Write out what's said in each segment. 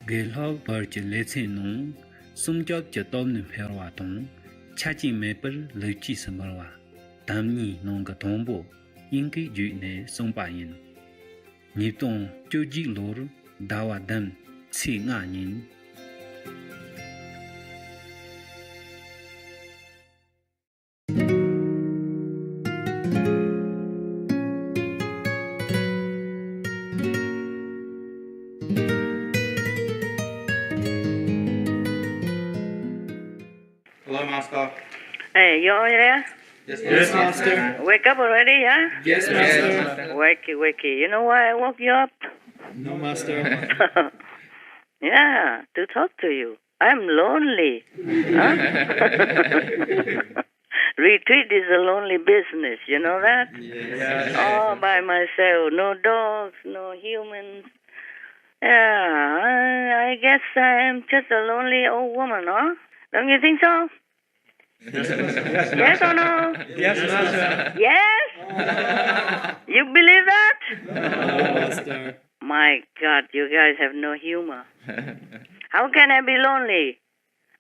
Gelhog Burge Letsinung, some job Jatom Perwaton, Chachi Maple, Luchi Samarwa, Damni Nongatombo, Inki June Sompayin. Nipton, Joji Lor, Dawa Dam, Sing Anin. Hello, Master. Hey, you all there? Yes, Master. Wake up already, yeah? Yes, Master. Wakey. You know why I woke you up? No, Master. Yeah, to talk to you. I'm lonely. Huh? Retreat is a lonely business, you know that? Yes. All by myself. No dogs, no humans. Yeah, I guess I am just a lonely old woman, huh? Don't you think so? Yes or no? Yes, Master. Yes? You believe that? No, Master. My God, you guys have no humor. How can I be lonely?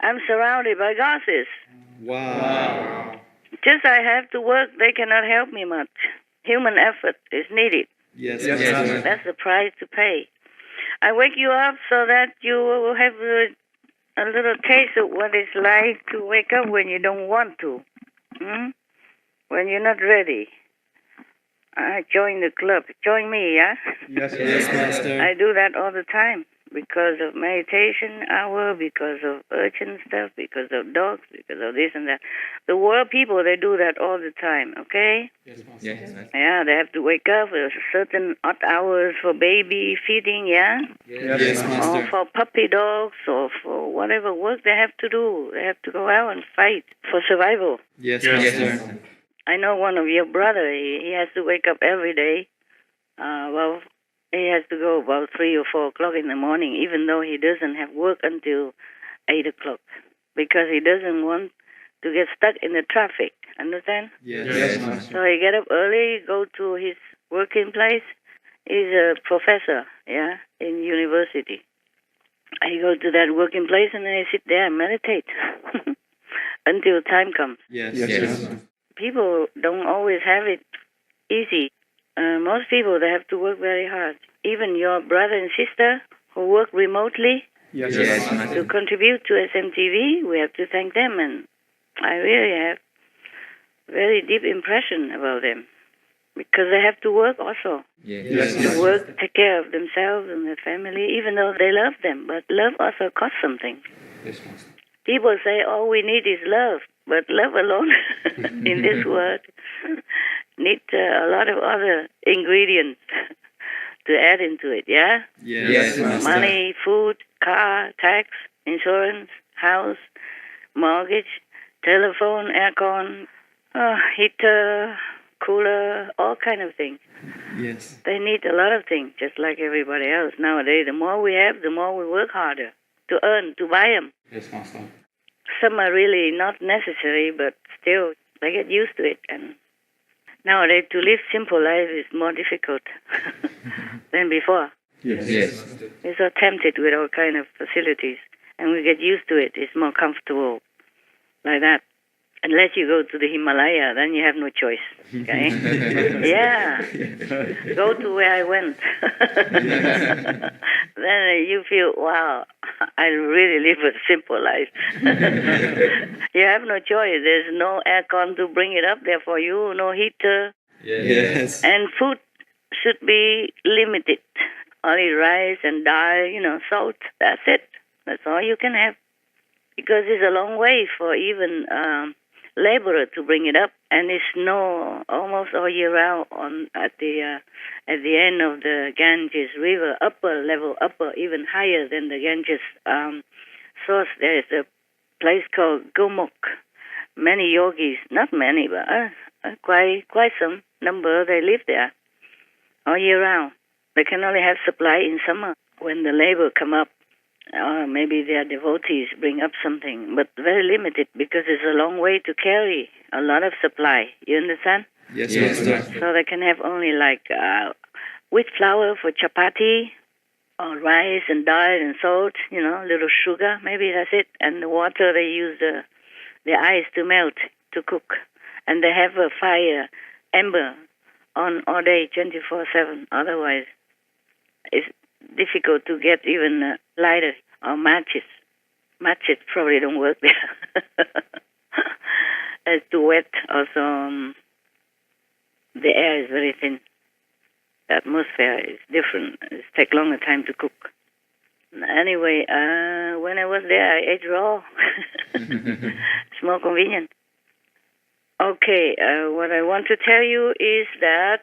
I'm surrounded by gossips. Wow. Just I have to work, they cannot help me much. Human effort is needed. Yes, Master. That's the price to pay. I wake you up so that you will have a little taste of what it's like to wake up when you don't want to. When you're not ready. I join the club. Join me, yeah? Yes, Master. I do that all the time because of meditation hour, because of urgent stuff, because of dogs, because of this and that. The world people, they do that all the time, okay? Yes, Master. Yeah, they have to wake up at certain odd hours for baby feeding, yeah? Yes, Or Master. for puppy dogs or for whatever work they have to do. They have to go out and fight for survival. Yes, Master. I know one of your brother, he has to wake up every day. He has to go about 3 or 4 o'clock in the morning, even though he doesn't have work until 8 o'clock, because he doesn't want to get stuck in the traffic. Understand? Yes, Master. So he get up early, go to his working place. He's a professor, yeah, in university. I go to that working place and then I sit there and meditate until time comes. Yes. People don't always have it easy. Most people, they have to work very hard. Even your brother and sister who work remotely Yes, to contribute to SMTV, we have to thank them. And I really have very deep impression about them because they have to work also. Yes, To work, take care of themselves and their family, even though they love them. But love also costs something. Yes, Master. People say all we need is love, but love alone in this world need a lot of other ingredients to add into it, yeah? Yes, Master. Money, food, car, tax, insurance, house, mortgage, telephone, aircon, heater, cooler, all kind of things. Yes. They need a lot of things, just like everybody else. Nowadays, the more we have, the more we work harder to earn, to buy them. Yes, Master. Some are really not necessary, but still, they get used to it. And nowadays, to live simple life is more difficult than before. Yes. We're so tempted with all kind of facilities, and we get used to it. It's more comfortable like that. Unless you go to the Himalaya, then you have no choice. Okay? Yeah. Go to where I went. Then you feel, wow, I really live a simple life. You have no choice. There's no aircon to bring it up there for you, no heater. Yes. And food should be limited. Only rice and dal, salt. That's it. That's all you can have. Because it's a long way for even laborer to bring it up, and it's snow almost all year round at the end of the Ganges River, upper, even higher than the Ganges source. There is a place called Gomuk. Many yogis, not many, but quite some number, they live there all year round. They can only have supply in summer when the labor come up. Or maybe their devotees bring up something, but very limited because it's a long way to carry a lot of supply. You understand? Yes, Master. So they can have only like wheat flour for chapati, or rice and dal and salt, little sugar, maybe that's it. And the water, they use the ice to melt, to cook. And they have a fire, ember, on all day, 24/7. Otherwise, it's difficult to get even lighter or matches. Matches probably don't work there. It's too wet. Also, the air is very thin. The atmosphere is different. It takes longer time to cook. Anyway, when I was there, I ate raw. It's more convenient. Okay, what I want to tell you is that,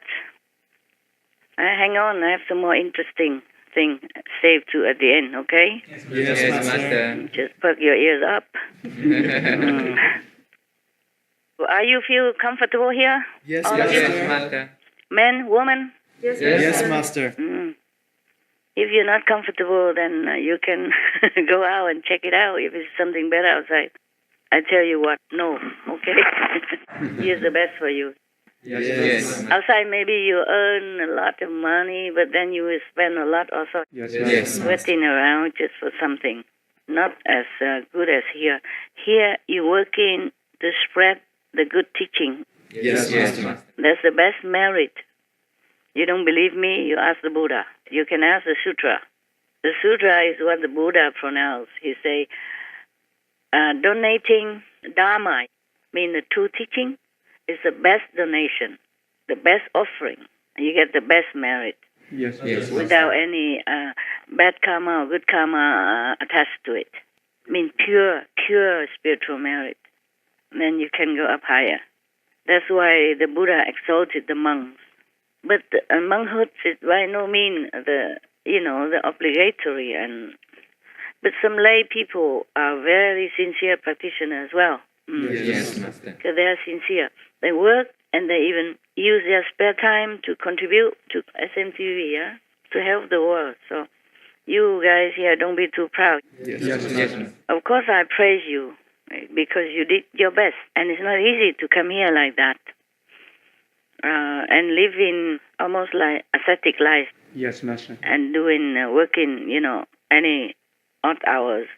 hang on, I have some more interesting thing saved to at the end, okay? Yes, Master. Just perk your ears up. Are you feel comfortable here? Yes, All of you? Master. Master. Men, woman? Yes, Master. If you're not comfortable, then you can go out and check it out if it's something better outside. I tell you what, no, okay? Here's the best for you. Yes. Outside, maybe you earn a lot of money, but then you will spend a lot also Yes. sweating around just for something. Not as good as here. Here, you're working to spread the good teaching. Yes, Master. That's the best merit. You don't believe me? You ask the Buddha. You can ask the Sutra. The Sutra is what the Buddha pronounced. He say, donating Dharma, mean the true teaching, is the best donation, the best offering. You get the best merit Yes. without any bad karma or good karma attached to it. I mean pure spiritual merit. Then you can go up higher. That's why the Buddha exalted the monks. But monkhood is by no means the obligatory, but some lay people are very sincere practitioners as well. Yes, Master. Because they are sincere. They work and they even use their spare time to contribute to SMTV, to help the world. So you guys here, don't be too proud. Yes. Of course, I praise you because you did your best. And it's not easy to come here like that and live in almost like ascetic life Yes, Master. and working, any odd hours.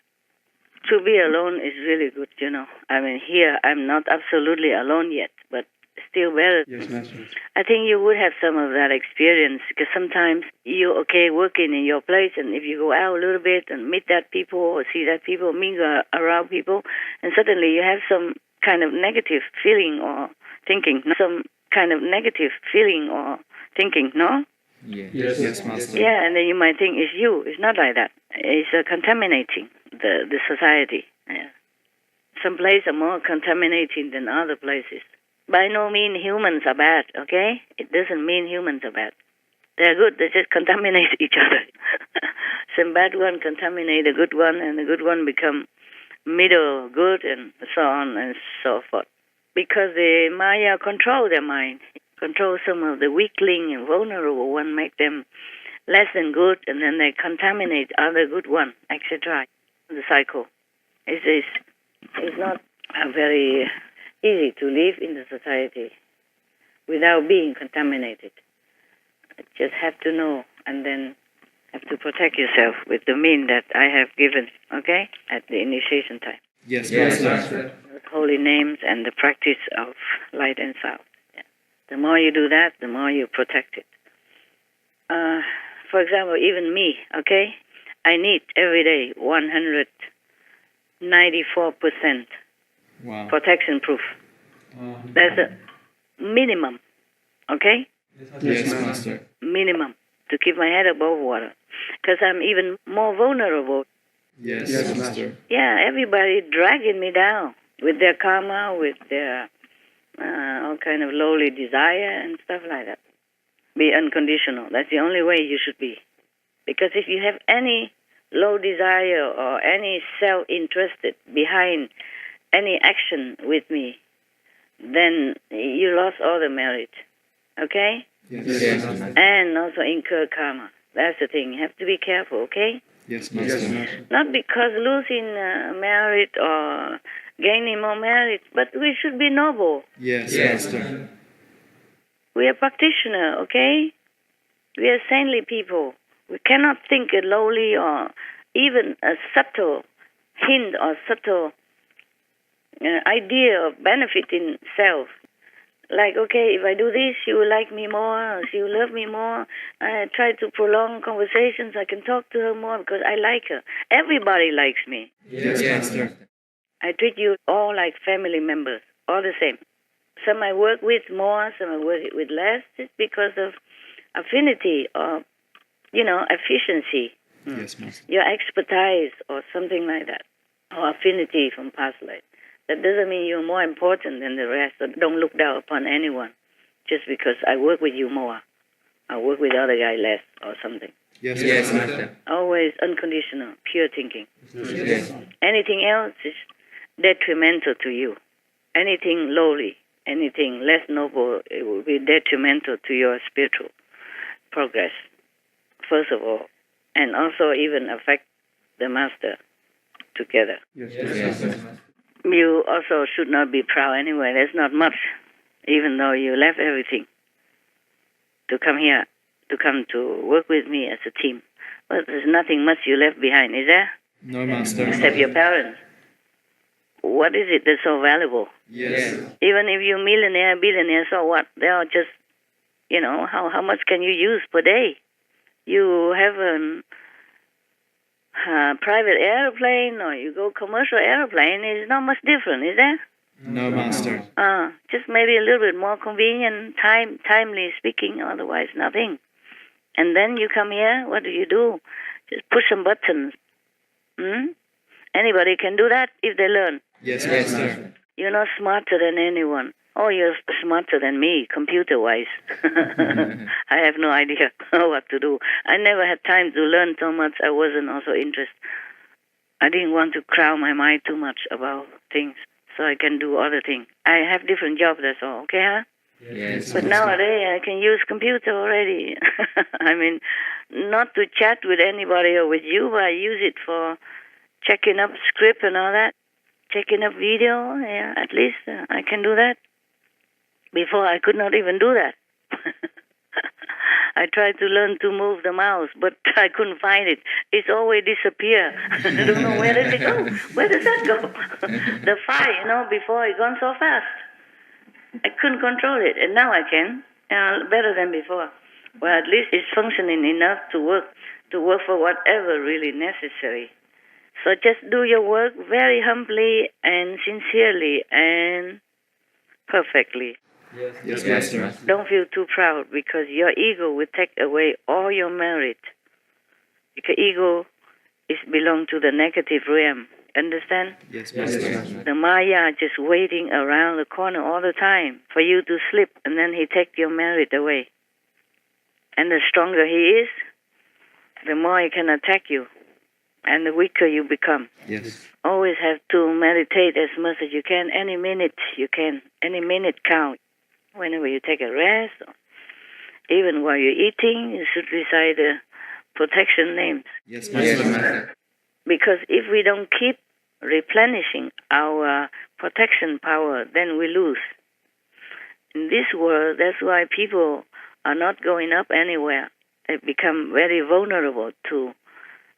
To be alone is really good, I mean, here I'm not absolutely alone yet, but still better. Yes, Master. I think you would have some of that experience because sometimes you're okay working in your place, and if you go out a little bit and meet that people or see that people, mingle around people, and suddenly you have some kind of negative feeling or thinking, no? Yes, Master. Yeah, and then you might think it's you. It's not like that. It's contaminating the society. Yeah. Some places are more contaminating than other places. By no means humans are bad, okay? It doesn't mean humans are bad. They're good. They just contaminate each other. Some bad one contaminate the good one, and the good one become middle good, and so on and so forth. Because the Maya control their mind, control some of the weakling and vulnerable one, make them less than good, and then they contaminate other good one, etc. The cycle. It's not very easy to live in the society without being contaminated. You just have to know, and then have to protect yourself with the means that I have given, okay, at the initiation time. Yes, Master. Holy names and the practice of light and sound. Yeah. The more you do that, the more you protect it. For example, even me, okay, I need every day 194% Wow. protection proof. That's a minimum, okay? Yes, Master. Minimum to keep my head above water. Because I'm even more vulnerable. Yes, Master. Yeah, everybody dragging me down with their karma, with their all kind of lowly desire and stuff like that. Be unconditional. That's the only way you should be. Because if you have any low desire or any self-interested behind any action with me, then you lost all the merit. Okay? Yes, Master. And also incur karma. That's the thing. You have to be careful, okay? Yes, Master. Not because losing merit or gaining more merit, but we should be noble. Yes, Master. We are practitioners, okay? We are saintly people. We cannot think lowly or even a subtle hint or subtle idea of benefiting self. Like, okay, if I do this, she will like me more, she will love me more. I try to prolong conversations. I can talk to her more because I like her. Everybody likes me. Yes, Master. I treat you all like family members, all the same. Some I work with more, some I work with less. It's because of affinity or, efficiency. Yes, Master. Your expertise or something like that, or affinity from past life. That doesn't mean you're more important than the rest. So don't look down upon anyone just because I work with you more. I work with the other guy less or something. Yes, yes, Master. Always unconditional, pure thinking. Yes. Anything else is detrimental to you. Anything lowly, anything less noble, it will be detrimental to your spiritual progress, first of all, and also even affect the Master together. Yes, yes. You also should not be proud anyway. There's not much, even though you left everything to come here, to come to work with me as a team. Well, there's nothing much you left behind, is there? No, Master. Except your parents. What is it that's so valuable? Yes. Even if you're millionaire, billionaire, so what? They are just, how much can you use per day? You have a private airplane or you go commercial airplane, it's not much different, is there? No, Master. Just maybe a little bit more convenient, timely speaking, otherwise nothing. And then you come here, what do? Just push some buttons. Anybody can do that if they learn. Yes, Master. You're not smarter than anyone. Oh, you're smarter than me, computer-wise. I have no idea what to do. I never had time to learn so much. I wasn't also interested. I didn't want to crowd my mind too much about things, so I can do other things. I have different jobs, that's all, okay, huh? Yes. But nowadays, I can use computer already. I mean, not to chat with anybody or with you, but I use it for checking up script and all that. Checking up video, yeah, at least I can do that. Before, I could not even do that. I tried to learn to move the mouse, but I couldn't find it. It's always disappear. I don't know where does it go. Where does that go? The file, before it gone so fast. I couldn't control it, and now I can, better than before. Well, at least it's functioning enough to work for whatever really necessary. So just do your work very humbly and sincerely and perfectly. Yes, Master. Don't feel too proud because your ego will take away all your merit. Because ego belongs to the negative realm. Understand? Yes, Master. The Maya just waiting around the corner all the time for you to slip, and then he take your merit away. And the stronger he is, the more he can attack you, and the weaker you become. Yes. Always have to meditate as much as you can. Any minute you can. Any minute count. Whenever you take a rest, or even while you're eating, you should recite the protection names. Yes, Master. Because if we don't keep replenishing our protection power, then we lose. In this world, that's why people are not going up anywhere. They become very vulnerable to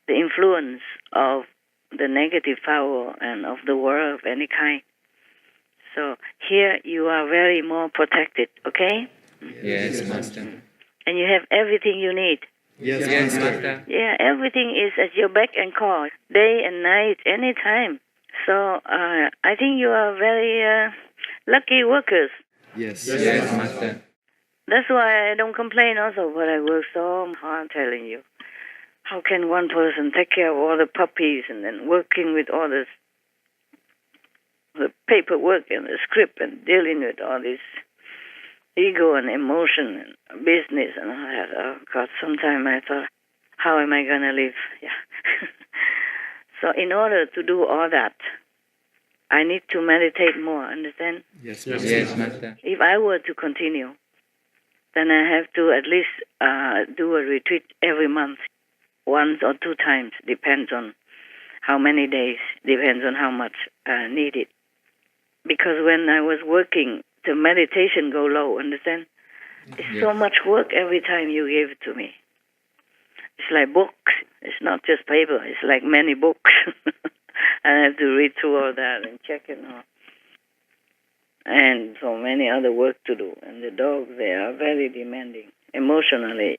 the influence of the negative power and of the world of any kind. So here you are very more protected, okay? Yes, Master. And you have everything you need. Yes, Master. Yeah, everything is at your beck and call, day and night, anytime. So I think you are very lucky workers. Yes, yes, Master. That's why I don't complain also, but I work so hard, telling you. How can one person take care of all the puppies and then working with all this, the paperwork and the script and dealing with all this ego and emotion and business and all that. Oh, God, sometimes I thought, how am I going to live? Yeah. So in order to do all that, I need to meditate more, understand? Yes, Master. Yes, Master. If I were to continue, then I have to at least do a retreat every month, once or two times, depends on how many days, depends on how much needed. Because when I was working, the meditation go low, understand? It's so much work every time you give it to me. It's like books. It's not just paper. It's like many books. I have to read through all that and check it out. And so many other work to do. And the dogs, they are very demanding. Emotionally,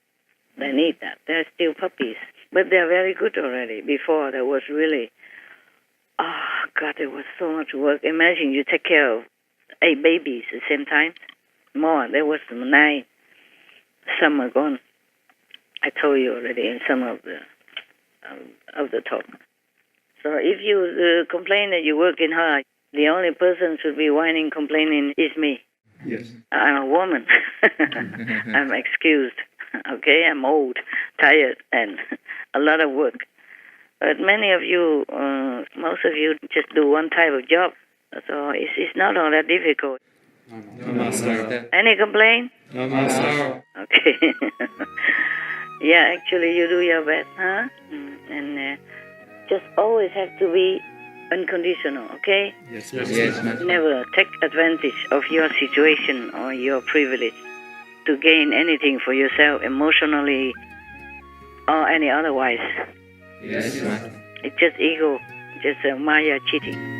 they need that. They're still puppies. But they're very good already. Before, there was really, oh, God, there was so much work. Imagine you take care of 8 babies at the same time. More. There was 9. Some are gone. I told you already in some of the talk. So if you complain that you working hard, the only person should be whining, complaining is me. Yes. I'm a woman. I'm excused. Okay, I'm old, tired, and a lot of work. But many of you, most of you, just do one type of job. So it's not all that difficult. No, Master. Any complaint? No, Master. Okay. Yeah, actually, you do your best, huh? And just always have to be unconditional, okay? Yes, Master. Never take advantage of your situation or your privilege to gain anything for yourself emotionally or any otherwise. Yes, Master. It's just ego, just Maya cheating.